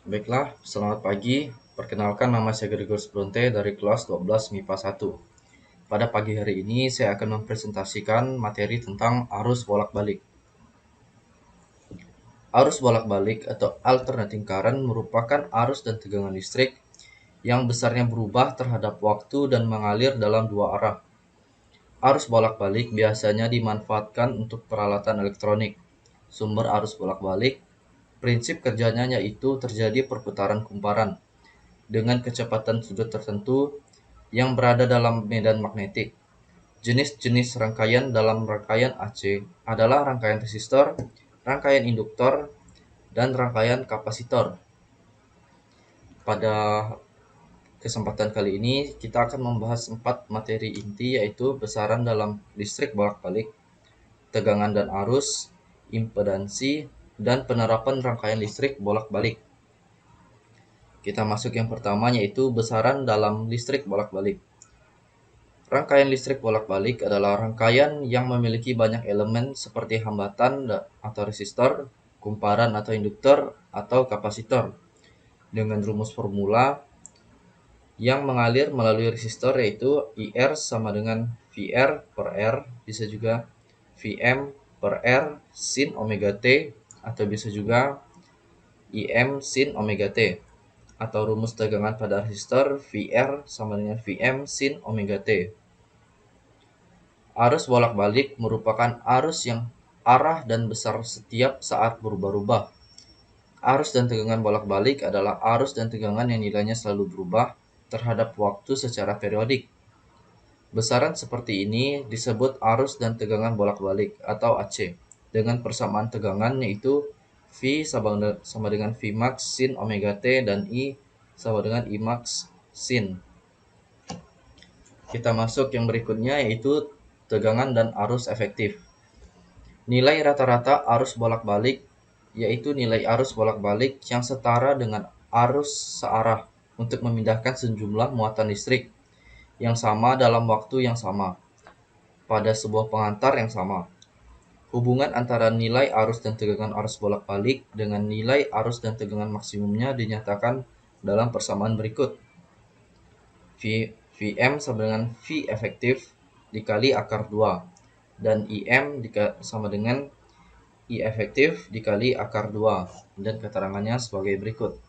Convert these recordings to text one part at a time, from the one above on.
Baiklah, selamat pagi. Perkenalkan, nama saya Gregor Bronte dari kelas 12 MIPA 1. Pada pagi hari ini saya akan mempresentasikan materi tentang arus bolak-balik. Arus bolak-balik atau alternating current merupakan arus dan tegangan listrik yang besarnya berubah terhadap waktu dan mengalir dalam dua arah. Arus bolak-balik biasanya dimanfaatkan untuk peralatan elektronik. Sumber arus bolak-balik, prinsip kerjanya yaitu terjadi perputaran kumparan dengan kecepatan sudut tertentu yang berada dalam medan magnetik. Jenis-jenis rangkaian dalam rangkaian AC adalah rangkaian resistor, rangkaian induktor, dan rangkaian kapasitor. Pada kesempatan kali ini kita akan membahas 4 materi inti, yaitu besaran dalam listrik bolak-balik, tegangan dan arus, impedansi, dan penerapan rangkaian listrik bolak-balik. Kita masuk yang pertama, yaitu besaran dalam listrik bolak-balik. Rangkaian listrik bolak-balik adalah rangkaian yang memiliki banyak elemen seperti hambatan atau resistor, kumparan atau induktor, atau kapasitor. Dengan rumus formula yang mengalir melalui resistor, yaitu IR sama dengan VR per R, bisa juga VM per R sin omega T, atau bisa juga IM sin omega T. Atau rumus tegangan pada resistor VR sama dengan VM sin omega T. Arus bolak-balik merupakan arus yang arah dan besar setiap saat berubah-ubah. Arus dan tegangan bolak-balik adalah arus dan tegangan yang nilainya selalu berubah terhadap waktu secara periodik. Besaran seperti ini disebut arus dan tegangan bolak-balik atau AC, dengan persamaan tegangan yaitu V sama dengan V max sin omega T dan I sama dengan I max sin. Kita masuk yang berikutnya, yaitu tegangan dan arus efektif. Nilai rata-rata arus bolak-balik yaitu nilai arus bolak-balik yang setara dengan arus searah untuk memindahkan sejumlah muatan listrik yang sama dalam waktu yang sama pada sebuah pengantar yang sama. Hubungan antara nilai arus dan tegangan arus bolak-balik dengan nilai arus dan tegangan maksimumnya dinyatakan dalam persamaan berikut. Vm sama dengan V efektif dikali akar 2 dan Im sama dengan I efektif dikali akar 2, dan keterangannya sebagai berikut.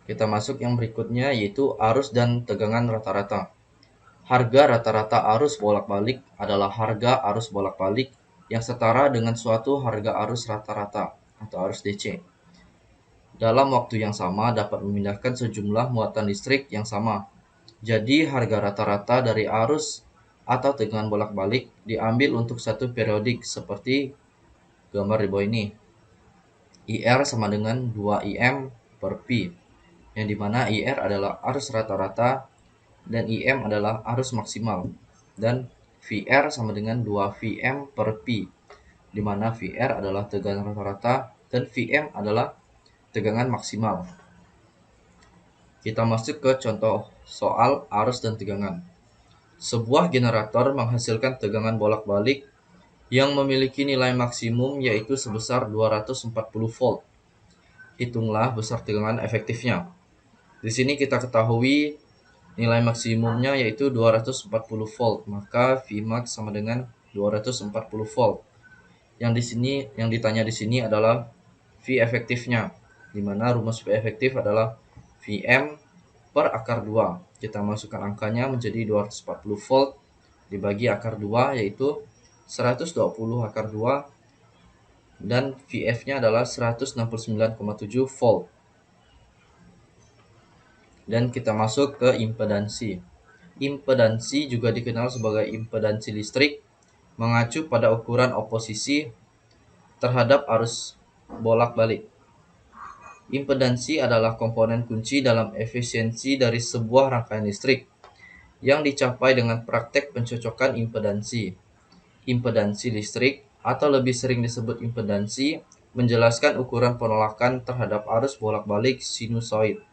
Kita masuk yang berikutnya, yaitu arus dan tegangan rata-rata. Harga rata-rata arus bolak-balik adalah harga arus bolak-balik yang setara dengan suatu harga arus rata-rata atau arus DC. Dalam waktu yang sama dapat memindahkan sejumlah muatan listrik yang sama. Jadi harga rata-rata dari arus atau tegangan bolak-balik diambil untuk satu periodik seperti gambar di bawah ini. IR sama dengan 2IM per P, yang dimana IR adalah arus rata-rata dan IM adalah arus maksimal, dan VR sama dengan 2VM per P, dimana VR adalah tegangan rata-rata dan VM adalah tegangan maksimal. Kita masuk ke contoh soal arus dan tegangan. Sebuah generator menghasilkan tegangan bolak-balik yang memiliki nilai maksimum yaitu sebesar 240 volt. Hitunglah besar tegangan efektifnya. Di sini kita ketahui nilai maksimumnya yaitu 240 volt, maka Vmax sama dengan 240 volt. Yang ditanya di sini adalah V efektifnya, di mana rumus V efektif adalah Vm per akar 2. Kita masukkan angkanya menjadi 240 volt dibagi akar 2, yaitu 120 akar 2, dan Vf-nya adalah 169,7 volt. Dan kita masuk ke impedansi. Impedansi juga dikenal sebagai impedansi listrik, mengacu pada ukuran oposisi terhadap arus bolak-balik. Impedansi adalah komponen kunci dalam efisiensi dari sebuah rangkaian listrik yang dicapai dengan praktek pencocokan impedansi. Impedansi listrik, atau lebih sering disebut impedansi, menjelaskan ukuran penolakan terhadap arus bolak-balik sinusoid.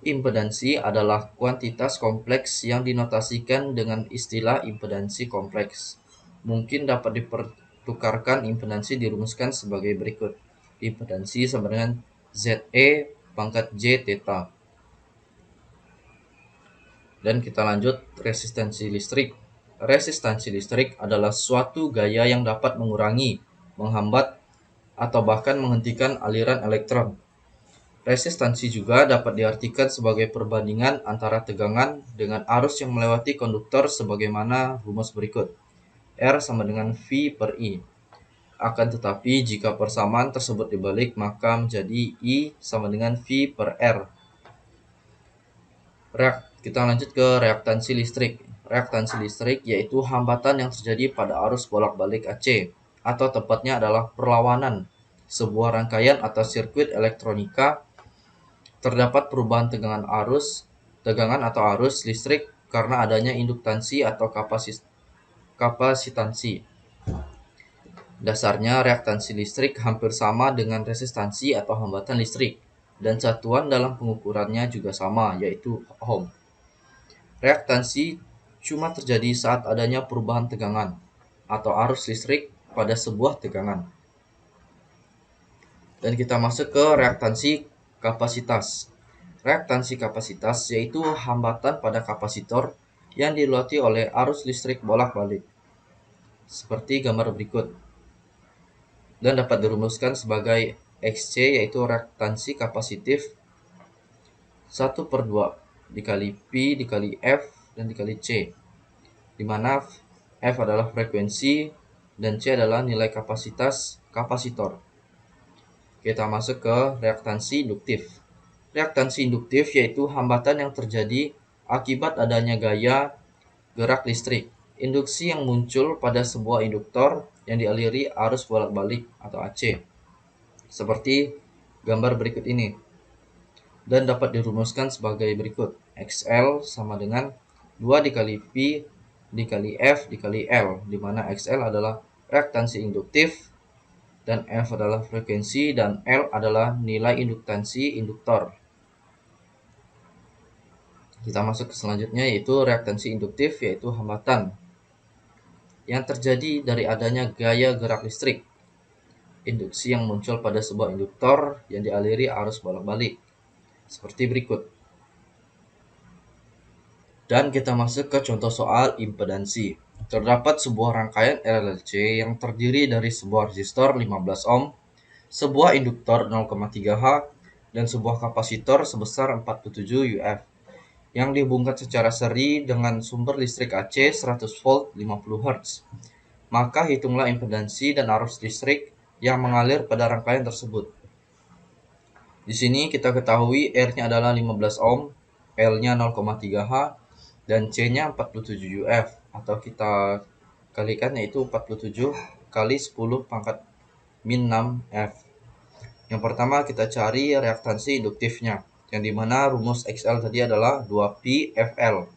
Impedansi adalah kuantitas kompleks yang dinotasikan dengan istilah impedansi kompleks. Mungkin dapat dipertukarkan impedansi dirumuskan sebagai berikut. impedansi sama dengan ZE pangkat J theta. Dan kita lanjut resistansi listrik. Resistansi listrik adalah suatu gaya yang dapat mengurangi, menghambat, atau bahkan menghentikan aliran elektron. Resistansi juga dapat diartikan sebagai perbandingan antara tegangan dengan arus yang melewati konduktor sebagaimana rumus berikut. R sama dengan V per I. Akan tetapi jika persamaan tersebut dibalik maka menjadi I sama dengan V per R. Kita lanjut ke reaktansi listrik. Reaktansi listrik yaitu hambatan yang terjadi pada arus bolak-balik AC, atau tepatnya adalah perlawanan sebuah rangkaian atau sirkuit elektronika. Terdapat perubahan tegangan atau arus listrik karena adanya induktansi atau kapasitansi. Dasarnya reaktansi listrik hampir sama dengan resistansi atau hambatan listrik, dan satuan dalam pengukurannya juga sama, yaitu ohm. Reaktansi cuma terjadi saat adanya perubahan tegangan atau arus listrik pada sebuah tegangan. Dan kita masuk ke reaktansi kapasitas. Reaktansi kapasitas yaitu hambatan pada kapasitor yang dilewati oleh arus listrik bolak-balik, seperti gambar berikut. Dan dapat dirumuskan sebagai XC yaitu reaktansi kapasitif 1/2 dikali P dikali F dan dikali C, di mana F adalah frekuensi dan C adalah nilai kapasitas kapasitor. Kita masuk ke reaktansi induktif. Reaktansi induktif yaitu hambatan yang terjadi akibat adanya gaya gerak listrik, induksi yang muncul pada sebuah induktor yang dialiri arus bolak-balik atau AC, seperti gambar berikut ini. Dan dapat dirumuskan sebagai berikut. XL sama dengan 2 dikali P dikali F dikali L, di mana XL adalah reaktansi induktif, dan F adalah frekuensi, dan L adalah nilai induktansi induktor. Kita masuk ke selanjutnya yaitu reaktansi induktif, yaitu hambatan yang terjadi dari adanya gaya gerak listrik, induksi yang muncul pada sebuah induktor yang dialiri arus bolak-balik, seperti berikut. Dan kita masuk ke contoh soal impedansi. Terdapat sebuah rangkaian RLC yang terdiri dari sebuah resistor 15 ohm, sebuah induktor 0,3H, dan sebuah kapasitor sebesar 47 UF yang dihubungkan secara seri dengan sumber listrik AC 100 volt 50 Hz. Maka hitunglah impedansi dan arus listrik yang mengalir pada rangkaian tersebut. Di sini kita ketahui R-nya adalah 15 ohm, L-nya 0,3H, dan C-nya 47 UF, atau kita kalikan yaitu 47 kali 10 pangkat min 6 F. Yang pertama kita cari reaktansi induktifnya, yang dimana rumus XL tadi adalah 2P FL.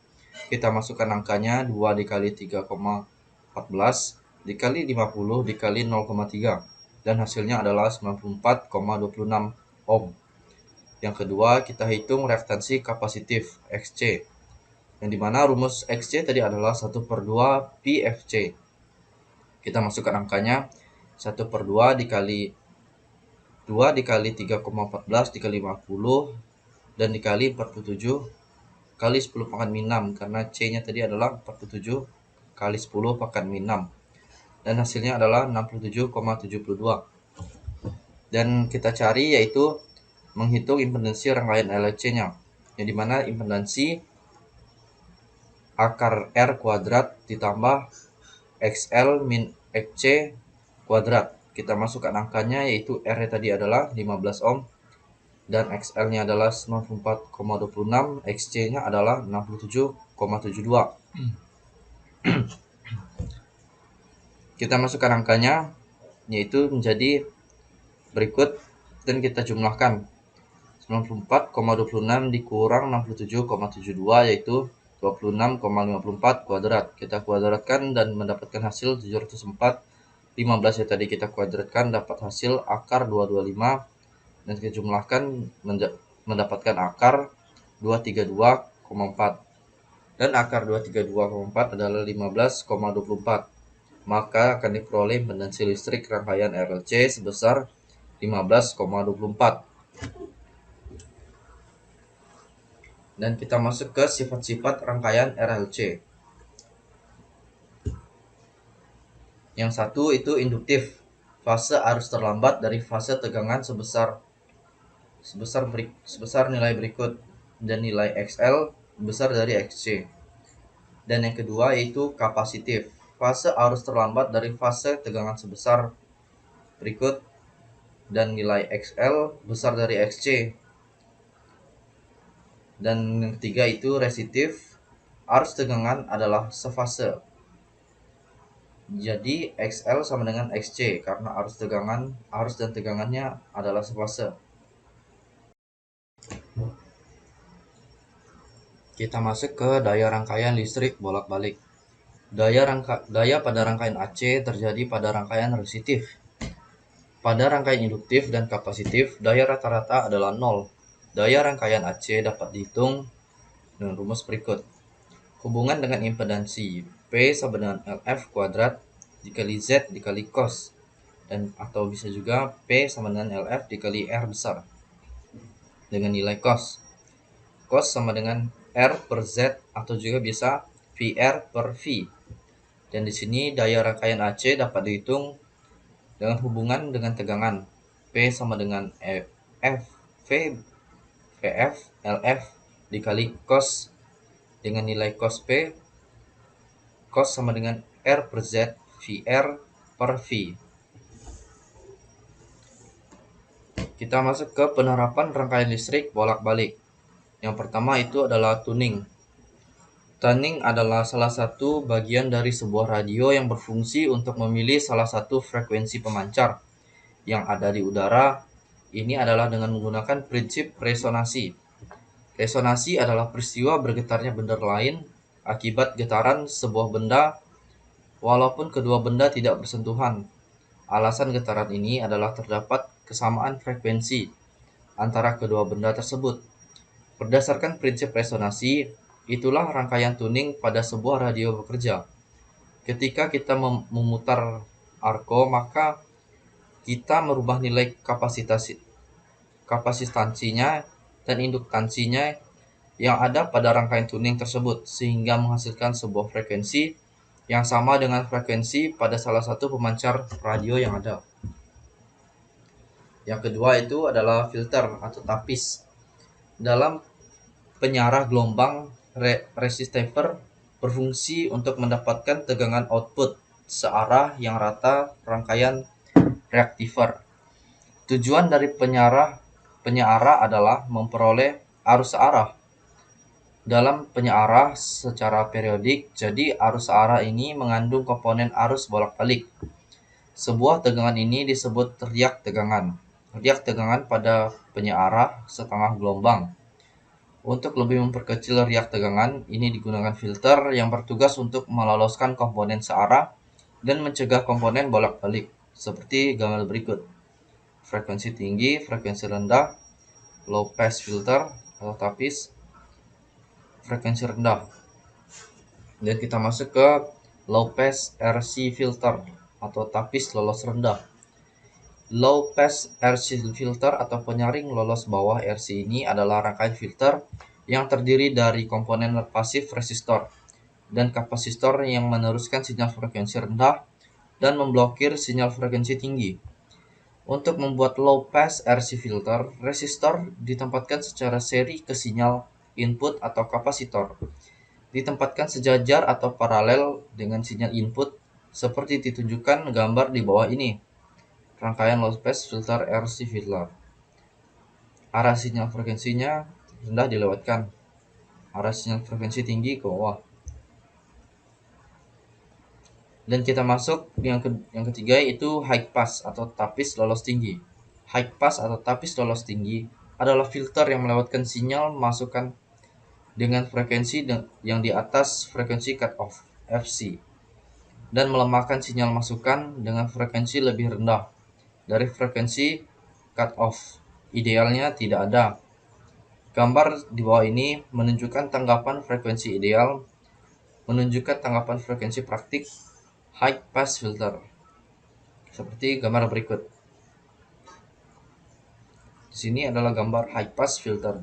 Kita masukkan angkanya 2 dikali 3,14 dikali 50 dikali 0,3, dan hasilnya adalah 94,26 ohm. Yang kedua kita hitung reaktansi kapasitif XC, yang dimana rumus XC tadi adalah 1/2 PFC. Kita masukkan angkanya 1/2 dikali 2 dikali 3,14 dikali 50 dan dikali 47 kali 10 pangkat min 6, karena C-nya tadi adalah 47 kali 10 pangkat min 6, dan hasilnya adalah 67,72. Dan kita cari yaitu menghitung impedansi rangkaian LC-nya, yang dimana impedansi akar R kuadrat ditambah XL min XC kuadrat. Kita masukkan angkanya yaitu R tadi adalah 15 ohm dan XL-nya adalah 94,26, XC-nya adalah 67,72. Kita masukkan angkanya yaitu menjadi berikut dan kita jumlahkan. 94,26 dikurang 67,72 yaitu 26,54 kuadrat. Kita kuadratkan dan mendapatkan hasil 704. 15 yang tadi kita kuadratkan dapat hasil akar 225, dan kita jumlahkan mendapatkan akar 232,4, dan akar 232,4 adalah 15,24. Maka akan diperoleh impedansi listrik rangkaian RLC sebesar 15,24. Dan kita masuk ke sifat-sifat rangkaian RLC. Yang satu itu induktif. Fase arus terlambat dari fase tegangan sebesar nilai berikut, dan nilai XL besar dari XC. Dan yang kedua yaitu kapasitif. Fase arus terlambat dari fase tegangan sebesar berikut dan nilai XL besar dari XC. Dan yang ketiga itu resistif. Arus tegangan adalah sefase. Jadi XL sama dengan XC karena arus dan tegangannya adalah sefase. Kita masuk ke daya rangkaian listrik bolak-balik. Daya pada rangkaian AC terjadi pada rangkaian resistif. Pada rangkaian induktif dan kapasitif, daya rata-rata adalah 0. Daya rangkaian AC dapat dihitung dengan rumus berikut. Hubungan dengan impedansi P sama dengan LF kuadrat dikali Z dikali cos, dan atau bisa juga P sama dengan LF dikali R besar dengan nilai cos. Cos sama dengan R per Z atau juga bisa VR per V. Dan di sini daya rangkaian AC dapat dihitung dengan hubungan dengan tegangan P sama dengan F V VF LF dikali cos dengan nilai cos P. Cos sama dengan R per Z VR per V. Kita masuk ke penerapan rangkaian listrik bolak-balik. Yang pertama itu adalah tuning. Tuning adalah salah satu bagian dari sebuah radio yang berfungsi untuk memilih salah satu frekuensi pemancar yang ada di udara. Ini adalah dengan menggunakan prinsip resonansi. Resonansi adalah peristiwa bergetarnya benda lain akibat getaran sebuah benda walaupun kedua benda tidak bersentuhan. Alasan getaran ini adalah terdapat kesamaan frekuensi antara kedua benda tersebut. Berdasarkan prinsip resonansi, itulah rangkaian tuning pada sebuah radio bekerja. Ketika kita memutar arco, maka kita merubah nilai kapasitansinya dan induktansinya yang ada pada rangkaian tuning tersebut, sehingga menghasilkan sebuah frekuensi yang sama dengan frekuensi pada salah satu pemancar radio yang ada. Yang kedua itu adalah filter atau tapis. Dalam penyarah gelombang, resistor berfungsi untuk mendapatkan tegangan output searah yang rata rangkaian reaktiver. Tujuan dari penyearah adalah memperoleh arus searah dalam penyearah secara periodik, jadi arus searah ini mengandung komponen arus bolak-balik. Sebuah tegangan ini disebut riak tegangan. Riak tegangan pada penyearah setengah gelombang. Untuk lebih memperkecil riak tegangan, ini digunakan filter yang bertugas untuk meloloskan komponen searah dan mencegah komponen bolak-balik, seperti gambar berikut. Frekuensi tinggi, frekuensi rendah, low pass filter atau tapis, frekuensi rendah. Dan kita masuk ke low pass RC filter atau tapis lolos rendah. Low pass RC filter atau penyaring lolos bawah RC ini adalah rangkaian filter yang terdiri dari komponen pasif resistor dan kapasitor yang meneruskan sinyal frekuensi rendah dan memblokir sinyal frekuensi tinggi. Untuk membuat low pass RC filter, resistor ditempatkan secara seri ke sinyal input atau kapasitor. Ditempatkan sejajar atau paralel dengan sinyal input seperti ditunjukkan gambar di bawah ini. Rangkaian low pass filter RC filter. Arah sinyal frekuensinya rendah dilewatkan. Arah sinyal frekuensi tinggi ke bawah. Dan kita masuk yang ketiga itu high pass atau tapis lolos tinggi. High pass atau tapis lolos tinggi adalah filter yang melewatkan sinyal masukan dengan frekuensi yang di atas frekuensi cutoff FC dan melemahkan sinyal masukan dengan frekuensi lebih rendah dari frekuensi cutoff. Idealnya tidak ada. Gambar di bawah ini menunjukkan tanggapan frekuensi ideal, menunjukkan tanggapan frekuensi praktik high pass filter seperti gambar berikut. Di sini adalah gambar high pass filter.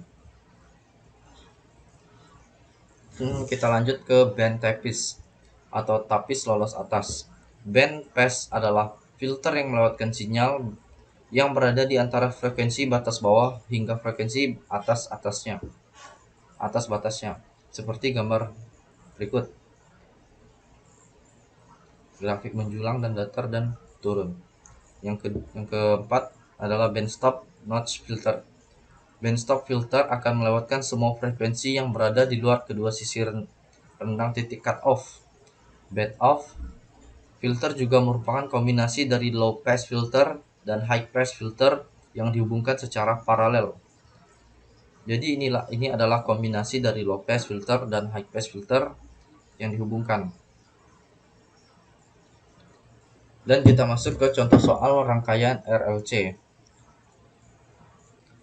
Kita lanjut ke band tapis atau tapis lolos atas. Band pass adalah filter yang melewatkan sinyal yang berada di antara frekuensi batas bawah hingga frekuensi atas batasnya. Seperti gambar berikut. Grafik menjulang dan datar dan turun. Yang keempat adalah band stop notch filter. Band stop filter akan melewatkan semua frekuensi yang berada di luar kedua sisi rentang titik cut off. Band off filter juga merupakan kombinasi dari low pass filter dan high pass filter yang dihubungkan secara paralel. Jadi ini adalah kombinasi dari low pass filter dan high pass filter yang dihubungkan. Dan kita masuk ke contoh soal rangkaian RLC.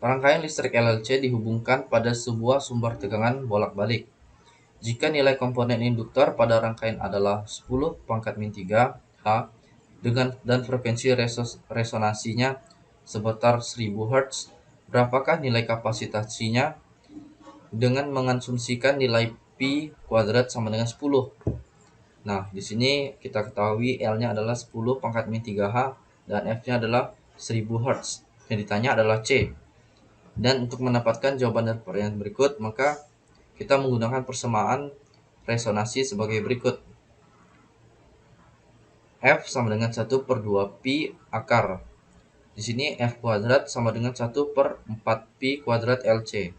Rangkaian listrik RLC dihubungkan pada sebuah sumber tegangan bolak-balik. Jika nilai komponen induktor pada rangkaian adalah 10⁻³ H dan frekuensi resonansinya sebesar 1000 Hz, berapakah nilai kapasitasinya dengan mengasumsikan nilai pi kuadrat sama dengan 10? Nah, di sini kita ketahui L-nya adalah 10⁻³ H dan F-nya adalah 1000 Hz. Yang ditanya adalah C. Dan untuk mendapatkan jawaban dari pertanyaan berikut, maka kita menggunakan persamaan resonansi sebagai berikut. F sama dengan 1/2 pi akar. Di sini F kuadrat sama dengan 1/4 pi kuadrat LC.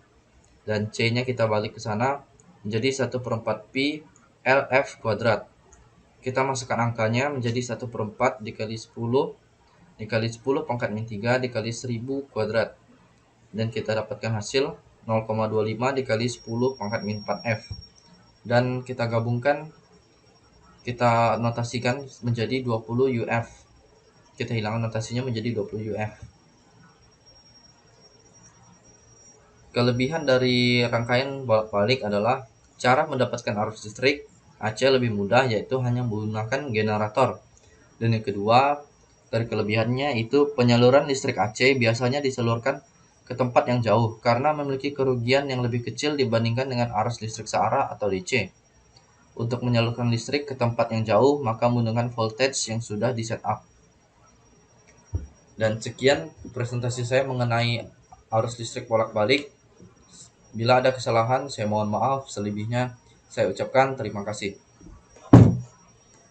Dan C-nya kita balik ke sana menjadi 1/4 pi LF kuadrat. Kita masukkan angkanya menjadi 1/4 dikali 10 dikali 10⁻³ dikali 1000 kuadrat. Dan kita dapatkan hasil 0,25 dikali 10⁻⁴F. Dan kita gabungkan, kita notasikan menjadi 20 UF. Kita hilangkan notasinya menjadi 20 UF. Kelebihan dari rangkaian bolak-balik adalah cara mendapatkan arus listrik AC lebih mudah, yaitu hanya menggunakan generator. Dan yang kedua dari kelebihannya itu penyaluran listrik AC biasanya disalurkan ke tempat yang jauh karena memiliki kerugian yang lebih kecil dibandingkan dengan arus listrik searah atau DC. Untuk menyalurkan listrik ke tempat yang jauh, maka menggunakan voltage yang sudah di setup. Dan sekian presentasi saya mengenai arus listrik bolak-balik. Bila ada kesalahan, saya mohon maaf. Selebihnya saya ucapkan terima kasih.